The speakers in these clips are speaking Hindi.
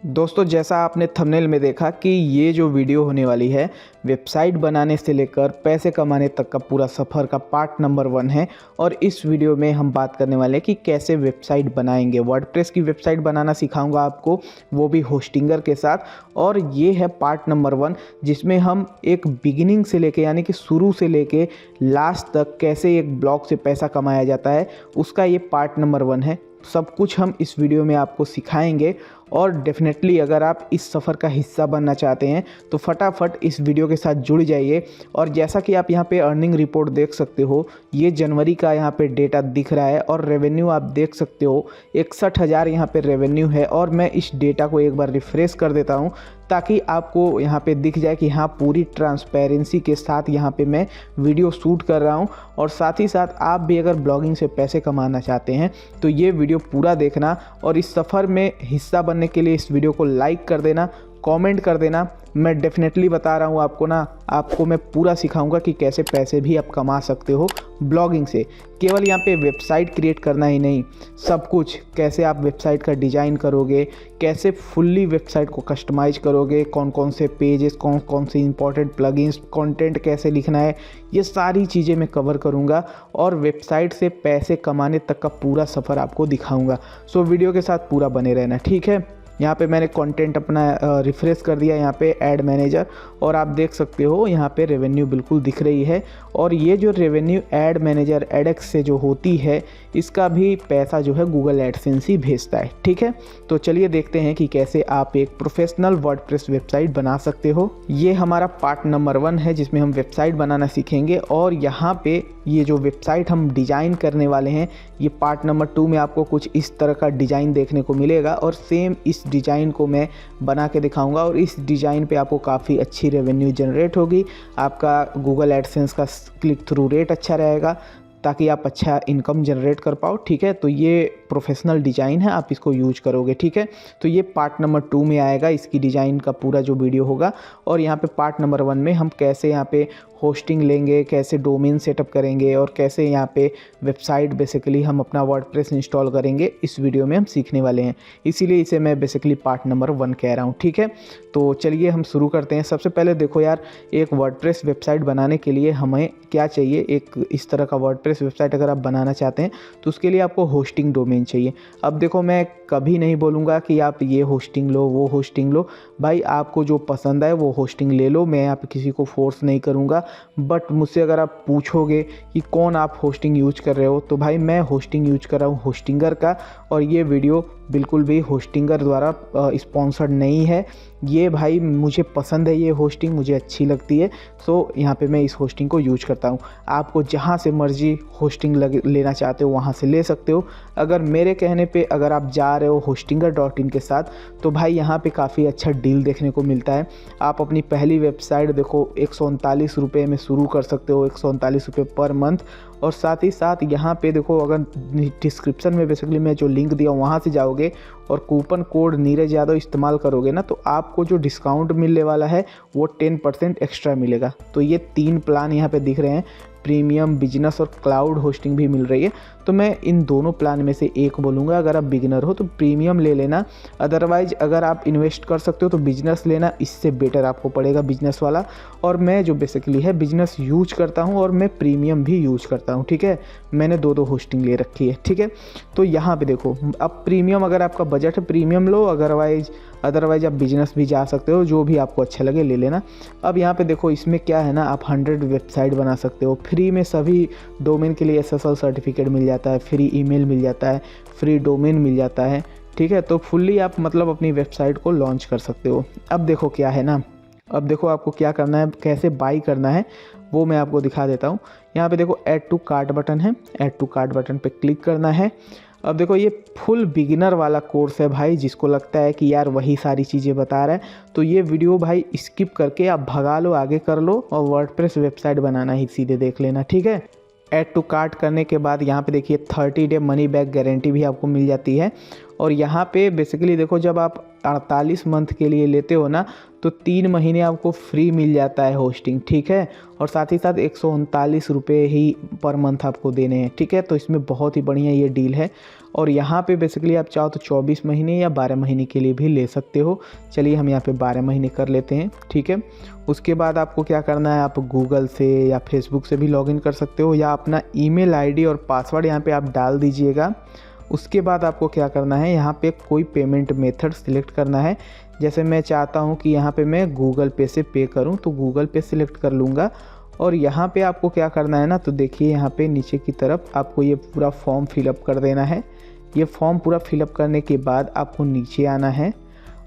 दोस्तों, जैसा आपने थंबनेल में देखा कि ये जो वीडियो होने वाली है वेबसाइट बनाने से लेकर पैसे कमाने तक का पूरा सफ़र का पार्ट नंबर 1 है। और इस वीडियो में हम बात करने वाले हैं कि कैसे वेबसाइट बनाएंगे। वर्डप्रेस की वेबसाइट बनाना सिखाऊंगा आपको, वो भी होस्टिंगर के साथ। और ये है पार्ट नंबर 1 जिसमें हम एक बिगिनिंग से लेके यानी कि शुरू से लेके लास्ट तक कैसे एक ब्लॉग से पैसा कमाया जाता है उसका ये पार्ट नंबर 1 है। सब कुछ हम इस वीडियो में आपको सिखाएंगे। और डेफिनेटली अगर आप इस सफ़र का हिस्सा बनना चाहते हैं तो फटाफट इस वीडियो के साथ जुड़ जाइए। और जैसा कि आप यहाँ पे अर्निंग रिपोर्ट देख सकते हो, ये जनवरी का यहाँ पे डेटा दिख रहा है और रेवेन्यू आप देख सकते हो 61,000 यहाँ पे रेवेन्यू है। और मैं इस डेटा को एक बार रिफ्रेश कर देता हूँ ताकि आपको यहाँ पे दिख जाए कि हाँ, पूरी ट्रांसपेरेंसी के साथ यहाँ पे मैं वीडियो शूट कर रहा हूँ। और साथ ही साथ आप भी अगर ब्लॉगिंग से पैसे कमाना चाहते हैं तो ये वीडियो पूरा देखना और इस सफ़र में हिस्सा बनने के लिए इस वीडियो को लाइक कर देना, कमेंट कर देना। मैं डेफिनेटली बता रहा हूँ आपको मैं पूरा सिखाऊंगा कि कैसे पैसे भी आप कमा सकते हो ब्लॉगिंग से। केवल यहाँ पे वेबसाइट क्रिएट करना ही नहीं, सब कुछ कैसे आप वेबसाइट का डिज़ाइन करोगे, कैसे फुल्ली वेबसाइट को कस्टमाइज करोगे, कौन कौन से पेजेस, कौन कौन से इंपॉर्टेंट प्लगइन्स, कंटेंट कैसे लिखना है, ये सारी चीज़ें मैं कवर करूँगा और वेबसाइट से पैसे कमाने तक का पूरा सफ़र आपको दिखाऊँगा। सो वीडियो के साथ पूरा बने रहना, ठीक है। यहाँ पे मैंने कंटेंट अपना रिफ्रेश कर दिया, यहाँ पे ऐड मैनेजर, और आप देख सकते हो यहाँ पे रेवेन्यू बिल्कुल दिख रही है। और ये जो रेवेन्यू ऐड मैनेजर एडएक्स से जो होती है इसका भी पैसा जो है गूगल एडसेंस ही भेजता है, ठीक है। तो चलिए देखते हैं कि कैसे आप एक प्रोफेशनल वर्डप्रेस वेबसाइट बना सकते हो। ये हमारा पार्ट नंबर 1 है जिसमें हम वेबसाइट बनाना सीखेंगे। और यहाँ पे ये जो वेबसाइट हम डिज़ाइन करने वाले हैं, ये पार्ट नंबर 2 में आपको कुछ इस तरह का डिज़ाइन देखने को मिलेगा। और सेम इस डिज़ाइन को मैं बना के दिखाऊंगा और इस डिज़ाइन पे आपको काफ़ी अच्छी रेवेन्यू जनरेट होगी। आपका गूगल एडसेंस का क्लिक थ्रू रेट अच्छा रहेगा ताकि आप अच्छा इनकम जनरेट कर पाओ, ठीक है। तो ये प्रोफेशनल डिज़ाइन है, आप इसको यूज करोगे, ठीक है। तो ये पार्ट नंबर 2 में आएगा, इसकी डिज़ाइन का पूरा जो वीडियो होगा। और यहाँ पे पार्ट नंबर 1 में हम कैसे यहाँ पे होस्टिंग लेंगे, कैसे डोमेन सेटअप करेंगे और कैसे यहाँ पे वेबसाइट बेसिकली हम अपना वर्डप्रेस इंस्टॉल करेंगे, इस वीडियो में हम सीखने वाले हैं। इसीलिए इसे मैं बेसिकली पार्ट नंबर 1 कह रहा हूँ, ठीक है। तो चलिए हम शुरू करते हैं। सबसे पहले देखो यार, एक वर्डप्रेस वेबसाइट बनाने के लिए हमें क्या चाहिए, एक इस तरह का वर्डप्रेस वेबसाइट अगर आप बनाना चाहते हैं तो उसके लिए आपको होस्टिंग डोमेन चाहिए। अब देखो, मैं कभी नहीं बोलूँगा कि आप ये होस्टिंग लो, वो होस्टिंग लो। भाई, आपको जो पसंद है वो होस्टिंग ले लो, मैं यहाँ पे किसी को फोर्स नहीं करूँगा। बट मुझसे अगर आप पूछोगे कि कौन आप होस्टिंग यूज कर रहे हो, तो भाई मैं होस्टिंग यूज कर रहा हूँ होस्टिंगर का। और ये वीडियो बिल्कुल भी होस्टिंगर द्वारा स्पॉन्सर्ड नहीं है। ये भाई मुझे पसंद है, ये होस्टिंग मुझे अच्छी लगती है, सो यहाँ पे मैं इस होस्टिंग को यूज करता हूँ। आपको जहाँ से मर्जी होस्टिंग लेना चाहते हो वहाँ से ले सकते हो। अगर मेरे कहने पे अगर आप जा रहे हो hostinger.in के साथ तो भाई यहाँ पे काफ़ी अच्छा डील देखने को मिलता है। आप अपनी पहली वेबसाइट देखो 139 रुपये में शुरू कर सकते हो, 139 रुपये पर मंथ। और साथ ही साथ यहाँ पे देखो, अगर डिस्क्रिप्शन में बेसिकली मैं जो लिंक दिया वहाँ से जाओगे और कूपन कोड नीरज यादव इस्तेमाल करोगे ना, तो आपको जो डिस्काउंट मिलने वाला है वो 10% एक्स्ट्रा मिलेगा। तो ये 3 प्लान यहाँ पे दिख रहे हैं, प्रीमियम, बिजनेस और क्लाउड होस्टिंग भी मिल रही है। तो मैं इन दोनों प्लान में से एक बोलूँगा। अगर आप बिगिनर हो तो प्रीमियम ले लेना, अदरवाइज अगर आप इन्वेस्ट कर सकते हो तो बिजनेस लेना, इससे बेटर आपको पड़ेगा बिजनेस वाला। और मैं जो बेसिकली है बिजनेस यूज करता हूँ और मैं प्रीमियम भी यूज करता हूँ, ठीक है। मैंने दो होस्टिंग ले रखी है, ठीक है। तो यहाँ पे देखो, अब प्रीमियम अगर आपका बजट है प्रीमियम लो, अदरवाइज आप बिजनेस भी जा सकते हो, जो भी आपको अच्छा लगे ले लेना। अब यहाँ पे देखो, इसमें क्या है ना, आप 100 वेबसाइट बना सकते हो फ्री में। सभी डोमेन के लिए SSL सर्टिफिकेट मिल जाता है, फ्री ईमेल मिल जाता है, फ्री डोमेन मिल जाता है, ठीक है। तो फुल्ली आप मतलब अपनी वेबसाइट को लॉन्च कर सकते हो। अब देखो क्या है ना, अब देखो आपको क्या करना है, कैसे बाई करना है वो मैं आपको दिखा देता हूँ। यहाँ पे देखो ऐड टू कार्ट बटन है, ऐड टू कार्ट बटन पे क्लिक करना है। अब देखो, ये फुल बिगिनर वाला कोर्स है भाई। जिसको लगता है कि यार वही सारी चीज़ें बता रहा है तो ये वीडियो भाई स्किप करके आप भगा लो, आगे कर लो और वर्डप्रेस वेबसाइट बनाना ही सीधे देख लेना, ठीक है। ऐड टू कार्ट करने के बाद यहाँ पे देखिए 30 डे मनी बैक गारंटी भी आपको मिल जाती है। और यहाँ पे बेसिकली देखो, जब आप 48 मंथ के लिए लेते हो ना तो 3 महीने आपको फ्री मिल जाता है होस्टिंग, ठीक है। और साथ ही साथ 139 रुपये ही पर मंथ आपको देने हैं, ठीक है। तो इसमें बहुत ही बढ़िया ये डील है। और यहाँ पे बेसिकली आप चाहो तो 24 महीने या 12 महीने के लिए भी ले सकते हो। चलिए हम यहाँ पे 12 महीने कर लेते हैं, ठीक है। उसके बाद आपको क्या करना है, आप गूगल से या फेसबुक से भी लॉगिन कर सकते हो, या अपना ईमेल आईडी और पासवर्ड यहाँ पे आप डाल दीजिएगा। उसके बाद आपको क्या करना है, यहाँ पे कोई पेमेंट मेथड सिलेक्ट करना है। जैसे मैं चाहता हूँ कि यहाँ पे मैं गूगल पे से पे करूँ तो गूगल पे सिलेक्ट कर लूँगा। और यहाँ पे आपको क्या करना है ना, तो देखिए यहाँ पे नीचे की तरफ आपको ये पूरा फॉर्म फिलअप कर देना है। ये फॉर्म पूरा फिलअप करने के बाद आपको नीचे आना है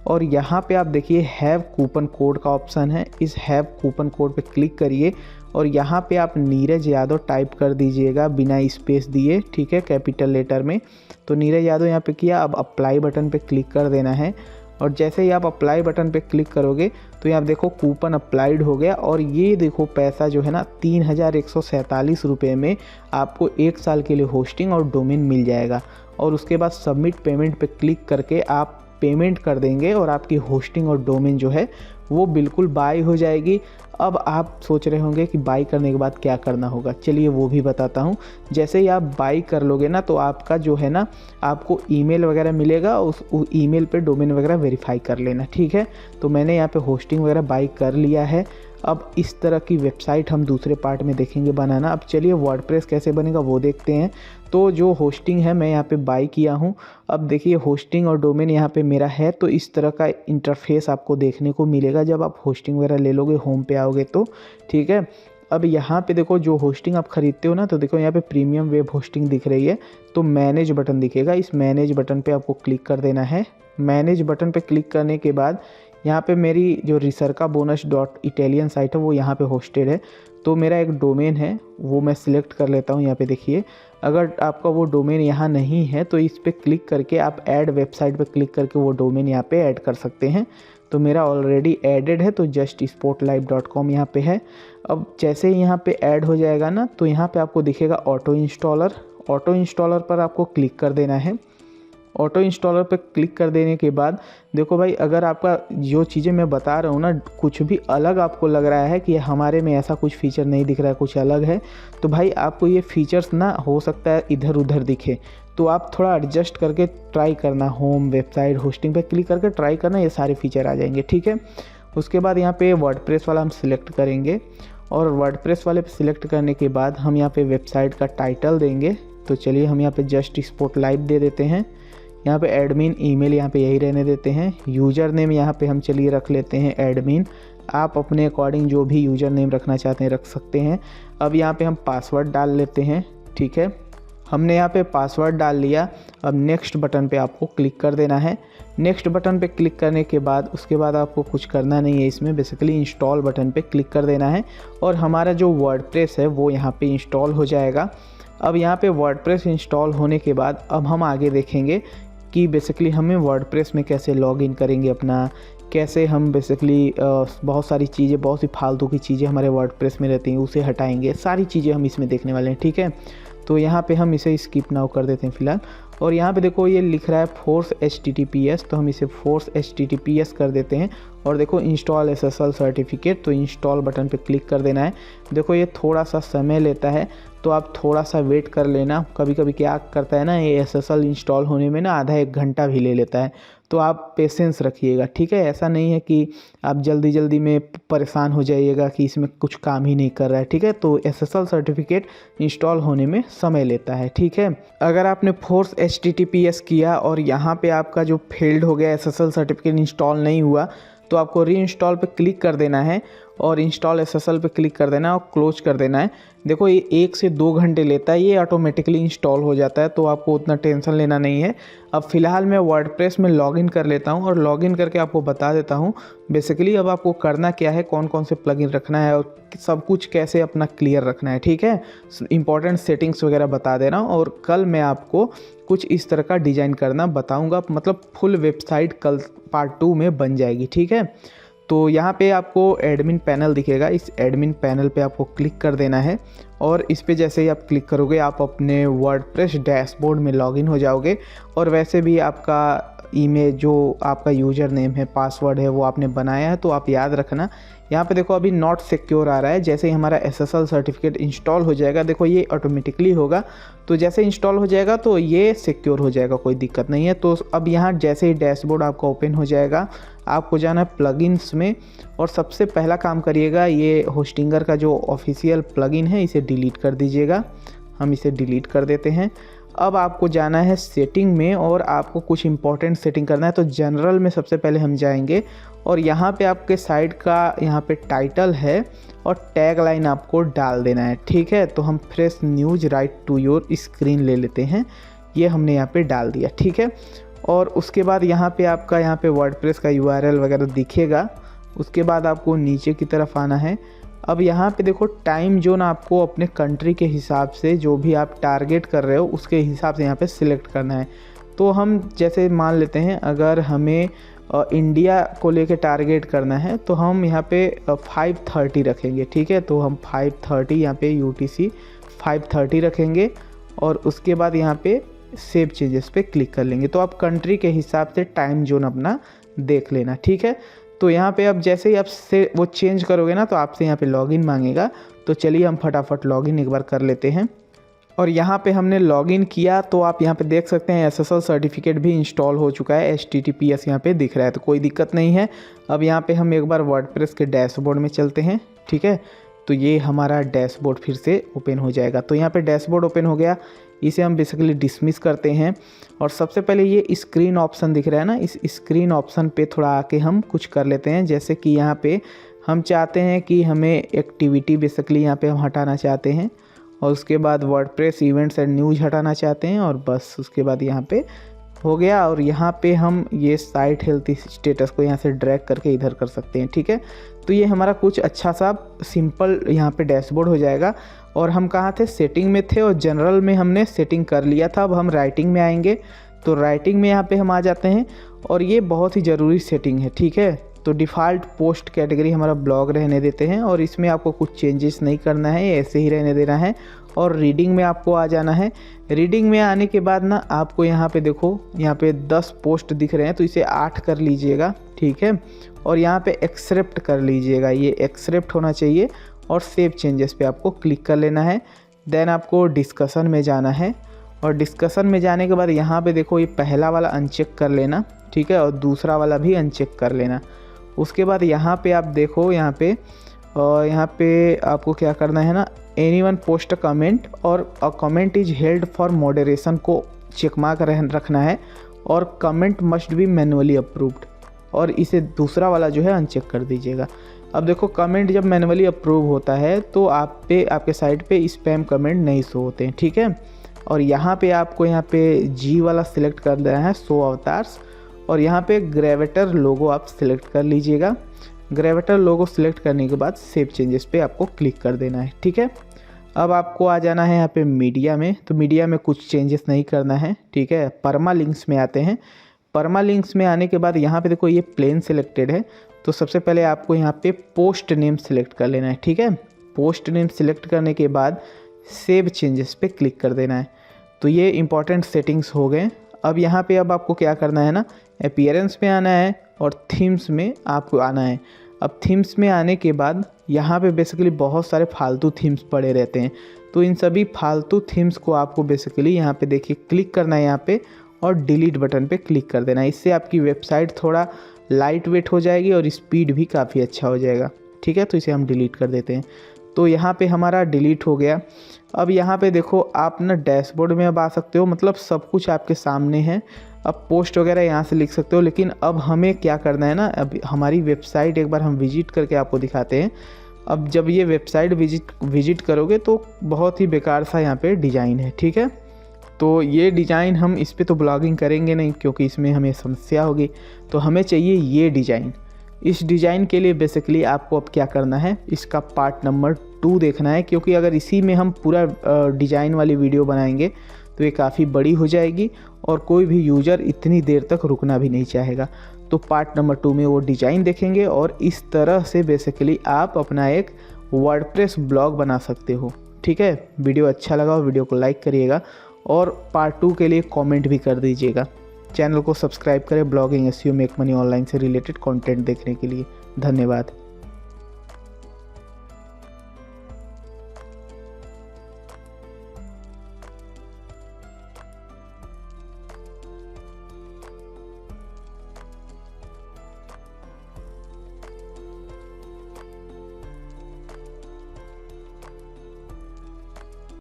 और यहाँ पे आप देखिए हैव कूपन कोड का ऑप्शन है। इस हैव कूपन कोड पे क्लिक करिए और यहाँ पे आप नीरज यादव टाइप कर दीजिएगा बिना स्पेस दिए, ठीक है, कैपिटल लेटर में। तो नीरज यादव यहाँ पे किया, अब अप्लाई बटन पे क्लिक कर देना है। और जैसे ही आप अप्लाई बटन पे क्लिक करोगे तो यहाँ देखो कूपन अप्लाइड हो गया और ये देखो पैसा जो है ना 3147 रुपये में आपको 1 साल के लिए होस्टिंग और डोमेन मिल जाएगा। और उसके बाद सबमिट पेमेंट पे क्लिक करके आप पेमेंट कर देंगे और आपकी होस्टिंग और डोमेन जो है वो बिल्कुल बाय हो जाएगी। अब आप सोच रहे होंगे कि बाई करने के बाद क्या करना होगा, चलिए वो भी बताता हूँ। जैसे ही आप बाई कर लोगे ना तो आपका जो है ना आपको ईमेल वगैरह मिलेगा, उस ईमेल पे डोमेन वगैरह वेरीफाई कर लेना, ठीक है। तो मैंने यहाँ पे होस्टिंग वगैरह बाई कर लिया है। अब इस तरह की वेबसाइट हम दूसरे पार्ट में देखेंगे बनाना। अब चलिए वर्डप्रेस कैसे बनेगा वो देखते हैं। तो जो होस्टिंग है मैं यहाँ पे बाई किया हूँ। अब देखिए होस्टिंग और डोमेन यहाँ पे मेरा है, तो इस तरह का इंटरफेस आपको देखने को मिलेगा जब आप होस्टिंग वगैरह ले लोगे, होम पे आओगे तो, ठीक है। अब यहाँ पे देखो जो होस्टिंग आप खरीदते हो ना, तो देखो यहाँ पे प्रीमियम वेब होस्टिंग दिख रही है, तो मैनेज बटन दिखेगा। इस मैनेज बटन पे आपको क्लिक कर देना है। मैनेज बटन पे क्लिक करने के बाद यहाँ पे मेरी जो ricercabonus.italian साइट है वो यहाँ पे होस्टेड है। तो मेरा एक डोमेन है वो मैं सिलेक्ट कर लेता हूँ। यहाँ पे देखिए अगर आपका वो डोमेन यहाँ नहीं है तो इस पर क्लिक करके आप ऐड वेबसाइट पे क्लिक करके वो डोमेन यहाँ पे ऐड कर सकते हैं। तो मेरा ऑलरेडी एडेड है, तो justsportlive.com यहाँ पे है। अब जैसे ही यहाँ पे ऐड हो जाएगा ना तो यहाँ पे आपको दिखेगा ऑटो इंस्टॉलर। ऑटो इंस्टॉलर पर आपको क्लिक कर देना है। ऑटो इंस्टॉलर पर क्लिक कर देने के बाद देखो भाई, अगर आपका जो चीज़ें मैं बता रहा हूँ ना कुछ भी अलग आपको लग रहा है कि हमारे में ऐसा कुछ फीचर नहीं दिख रहा है, कुछ अलग है, तो भाई आपको ये फीचर्स ना हो सकता है इधर उधर दिखे, तो आप थोड़ा एडजस्ट करके ट्राई करना। होम, वेबसाइट, होस्टिंग पे क्लिक करके ट्राई करना, ये सारे फीचर आ जाएंगे, ठीक है। उसके बाद यहाँ पे वर्डप्रेस वाला हम सिलेक्ट करेंगे और वर्डप्रेस वाले पे सिलेक्ट करने के बाद हम यहाँ पे वेबसाइट का टाइटल देंगे। तो चलिए हम यहाँ पे जस्ट स्पोर्ट लाइव दे देते हैं। यहाँ पे एडमिन ईमेल यहाँ पे यही रहने देते हैं। यूज़र नेम यहाँ पे हम चलिए रख लेते हैं एडमिन। आप अपने अकॉर्डिंग जो भी यूज़र नेम रखना चाहते हैं रख सकते हैं। अब यहाँ पे हम पासवर्ड डाल लेते हैं, ठीक है। हमने यहाँ पे पासवर्ड डाल लिया। अब नेक्स्ट बटन पे आपको क्लिक कर देना है। नेक्स्ट बटन पे क्लिक करने के बाद उसके बाद आपको कुछ करना नहीं है इसमें, बेसिकली इंस्टॉल बटन पे क्लिक कर देना है और हमारा जो वर्डप्रेस है वो यहाँ पे इंस्टॉल हो जाएगा। अब यहाँ पे वर्डप्रेस इंस्टॉल होने के बाद अब हम आगे देखेंगे कि बेसिकली हमें वर्डप्रेस में कैसे लॉगिन करेंगे अपना, कैसे हम बेसिकली बहुत सारी चीज़ें, बहुत सी फालतू की चीज़ें हमारे वर्डप्रेस में रहती हैं उसे हटाएंगे, सारी चीज़ें हम इसमें देखने वाले हैं, ठीक है। तो यहाँ पे हम इसे स्किप नाउ कर देते हैं फ़िलहाल। और यहाँ पे देखो ये लिख रहा है फोर्स HTTPS, तो हम इसे फोर्स HTTPS कर देते हैं। और देखो इंस्टॉल SSL सर्टिफिकेट, तो इंस्टॉल बटन पे क्लिक कर देना है। देखो ये थोड़ा सा समय लेता है तो आप थोड़ा सा वेट कर लेना। कभी कभी क्या करता है ना, ये SSL इंस्टॉल होने में ना आधा 1 घंटा भी ले लेता है, तो आप पेशेंस रखिएगा, ठीक है। ऐसा नहीं है कि आप जल्दी जल्दी में परेशान हो जाइएगा कि इसमें कुछ काम ही नहीं कर रहा है, ठीक है। तो SSL सर्टिफिकेट इंस्टॉल होने में समय लेता है, ठीक है। अगर आपने फोर्स HTTPS किया और यहाँ पे आपका जो फेल्ड हो गया, SSL सर्टिफिकेट इंस्टॉल नहीं हुआ, तो आपको री इंस्टॉल पे क्लिक कर देना है और इंस्टॉल SSL पे क्लिक कर देना है और क्लोज कर देना है। देखो ये 1 से 2 घंटे लेता है, ये ऑटोमेटिकली इंस्टॉल हो जाता है, तो आपको उतना टेंशन लेना नहीं है। अब फ़िलहाल मैं वर्डप्रेस में लॉगिन कर लेता हूँ और लॉगिन करके आपको बता देता हूँ बेसिकली अब आपको करना क्या है, कौन कौन से प्लगइन रखना है और सब कुछ कैसे अपना क्लियर रखना है, ठीक है। इंपॉर्टेंट सेटिंग्स वगैरह बता दे रहा हूँ और कल मैं आपको कुछ इस तरह का डिज़ाइन करना बताऊँगा, मतलब फुल वेबसाइट कल पार्ट 2 में बन जाएगी, ठीक है। तो यहाँ पे आपको एडमिन पैनल दिखेगा, इस एडमिन पैनल पे आपको क्लिक कर देना है और इस पे जैसे ही आप क्लिक करोगे आप अपने वर्डप्रेस डैशबोर्ड में लॉगिन हो जाओगे। और वैसे भी आपका ईमेल जो आपका यूज़र नेम है, पासवर्ड है, वो आपने बनाया है तो आप याद रखना। यहाँ पे देखो अभी नॉट सिक्योर आ रहा है। जैसे ही हमारा SSL सर्टिफिकेट इंस्टॉल हो जाएगा, देखो ये ऑटोमेटिकली होगा, तो जैसे इंस्टॉल हो जाएगा तो ये सिक्योर हो जाएगा, कोई दिक्कत नहीं है। तो अब यहाँ जैसे ही डैशबोर्ड आपका ओपन हो जाएगा, आपको जाना है प्लगइन्स में और सबसे पहला काम करिएगा, ये होस्टिंगर का जो ऑफिशियल प्लगइन है इसे डिलीट कर दीजिएगा। हम इसे डिलीट कर देते हैं। अब आपको जाना है सेटिंग में और आपको कुछ इंपॉर्टेंट सेटिंग करना है। तो जनरल में सबसे पहले हम जाएंगे और यहाँ पे आपके साइट का यहाँ पे टाइटल है और टैग लाइन आपको डाल देना है, ठीक है। तो हम fresh news right to your screen ले लेते हैं, ये हमने यहाँ पे डाल दिया, ठीक है। और उसके बाद यहाँ पे आपका यहाँ पे वर्डप्रेस का URL वगैरह दिखेगा। उसके बाद आपको नीचे की तरफ आना है। अब यहाँ पे देखो टाइम जोन आपको अपने कंट्री के हिसाब से, जो भी आप टारगेट कर रहे हो उसके हिसाब से यहाँ पे सिलेक्ट करना है। तो हम जैसे मान लेते हैं अगर हमें इंडिया को लेके टारगेट करना है तो हम यहाँ पे 5:30 रखेंगे, ठीक है। तो हम 5:30 यहाँ पे UTC 5:30 रखेंगे और उसके बाद यहाँ पे सेव चेंजेस पे क्लिक कर लेंगे। तो आप कंट्री के हिसाब से टाइम जोन अपना देख लेना, ठीक है। तो यहाँ पे अब जैसे ही आप से वो चेंज करोगे ना तो आपसे यहाँ पे लॉगिन मांगेगा। तो चलिए हम फटाफट लॉगिन एक बार कर लेते हैं। और यहाँ पे हमने लॉगिन किया तो आप यहाँ पे देख सकते हैं SSL सर्टिफिकेट भी इंस्टॉल हो चुका है, HTTPS यहाँ पे दिख रहा है, तो कोई दिक्कत नहीं है। अब यहाँ पे हम एक बार वर्डप्रेस के डैशबोर्ड में चलते हैं, ठीक है। तो ये हमारा डैशबोर्ड फिर से ओपन हो जाएगा। तो यहाँ पे डैशबोर्ड ओपन हो गया, इसे हम बेसिकली डिसमिस करते हैं। और सबसे पहले ये स्क्रीन ऑप्शन दिख रहा है ना, इस स्क्रीन ऑप्शन पे थोड़ा आके हम कुछ कर लेते हैं। जैसे कि यहाँ पे हम चाहते हैं कि हमें एक्टिविटी बेसिकली यहाँ पे हम हटाना चाहते हैं और उसके बाद वर्डप्रेस इवेंट्स एंड न्यूज़ हटाना चाहते हैं और बस उसके बाद यहाँ पे हो गया। और यहाँ पे हम ये साइट हेल्थ स्टेटस को यहाँ से ड्रैग करके इधर कर सकते हैं, ठीक है। तो ये हमारा कुछ अच्छा सा सिंपल यहाँ पे डैशबोर्ड हो जाएगा। और हम कहाँ थे, सेटिंग में थे और जनरल में हमने सेटिंग कर लिया था। अब हम राइटिंग में आएंगे तो राइटिंग में यहाँ पे हम आ जाते हैं और ये बहुत ही ज़रूरी सेटिंग है, ठीक है। तो डिफ़ॉल्ट पोस्ट कैटेगरी हमारा ब्लॉग रहने देते हैं और इसमें आपको कुछ चेंजेस नहीं करना है, ऐसे ही रहने देना है। और रीडिंग में आपको आ जाना है। रीडिंग में आने के बाद ना आपको यहाँ पे देखो, यहाँ पे 10 पोस्ट दिख रहे हैं तो इसे 8 कर लीजिएगा, ठीक है। और यहाँ पे एक्सेप्ट कर लीजिएगा, ये एक्सेप्ट होना चाहिए और सेव चेंजेस पे आपको क्लिक कर लेना है। देन आपको डिस्कशन में जाना है और डिस्कशन में जाने के बाद यहाँ पे देखो ये पहला वाला अनचेक कर लेना, ठीक है, और दूसरा वाला भी अनचेक कर लेना। उसके बाद यहाँ पे आप देखो, यहाँ पे आपको क्या करना है ना, एनीवन पोस्ट अ कमेंट और a comment is held for moderation को चेक मार्क रखना है और comment must be manually approved, और इसे दूसरा वाला जो है अनचेक कर दीजिएगा। अब देखो कमेंट जब मैनुअली अप्रूव होता है तो आपके साइट पे स्पैम कमेंट नहीं शो होते हैं, ठीक है। और यहाँ पे आपको यहाँ पे G वाला सिलेक्ट कर देना है, शो अवतार्स, और यहाँ पे ग्रेवेटर लोगो आप सिलेक्ट कर लीजिएगा। ग्रेवेटर लोगो सिलेक्ट करने के बाद सेव चेंजेस पे आपको क्लिक कर देना है, ठीक है। अब आपको आ जाना है यहाँ पे मीडिया में। तो मीडिया में कुछ चेंजेस नहीं करना है, ठीक है। परमा लिंक्स में आते हैं। परमा लिंक्स में आने के बाद यहाँ पे देखो ये प्लेन सिलेक्टेड है, तो सबसे पहले आपको यहाँ पे पोस्ट नेम सिलेक्ट कर लेना है, ठीक है। पोस्ट नेम सिलेक्ट करने के बाद सेव चेंजेस पे क्लिक कर देना है। तो ये इंपॉर्टेंट सेटिंग्स हो गए। अब यहाँ पे अब आपको क्या करना है ना, अपीयरेंस में आना है और थीम्स में आपको आना है। अब थीम्स में आने के बाद यहाँ पे बेसिकली बहुत सारे फालतू थीम्स पड़े रहते हैं, तो इन सभी फालतू थीम्स को आपको बेसिकली यहाँ पे देखिए क्लिक करना है यहाँ पे और डिलीट बटन पे क्लिक कर देना है। इससे आपकी वेबसाइट थोड़ा लाइट वेट हो जाएगी और स्पीड भी काफ़ी अच्छा हो जाएगा, ठीक है। तो इसे हम डिलीट कर देते हैं। तो यहाँ पे हमारा डिलीट हो गया। अब यहाँ पे देखो आप ना डैशबोर्ड में अब आ सकते हो, मतलब सब कुछ आपके सामने है। अब पोस्ट वगैरह यहाँ से लिख सकते हो, लेकिन अब हमें क्या करना है ना, अब हमारी वेबसाइट एक बार हम विजिट करके आपको दिखाते हैं। अब जब ये वेबसाइट विजिट करोगे तो बहुत ही बेकार सा यहाँ पे डिज़ाइन है, ठीक है। तो ये डिज़ाइन हम इस पे तो ब्लॉगिंग करेंगे नहीं क्योंकि इसमें हमें समस्या होगी, तो हमें चाहिए ये डिज़ाइन। इस डिज़ाइन के लिए बेसिकली आपको अब क्या करना है, इसका पार्ट नंबर 2 देखना है, क्योंकि अगर इसी में हम पूरा डिज़ाइन वाली वीडियो बनाएंगे तो ये काफ़ी बड़ी हो जाएगी और कोई भी यूज़र इतनी देर तक रुकना भी नहीं चाहेगा। तो पार्ट नंबर 2 में वो डिज़ाइन देखेंगे और इस तरह से बेसिकली आप अपना एक वर्डप्रेस ब्लॉग बना सकते हो, ठीक है। वीडियो अच्छा लगा हो वीडियो को लाइक करिएगा और पार्ट 2 के लिए कमेंट भी कर दीजिएगा। चैनल को सब्सक्राइब करें blogging SEO make money online से रिलेटेड कंटेंट देखने के लिए। धन्यवाद।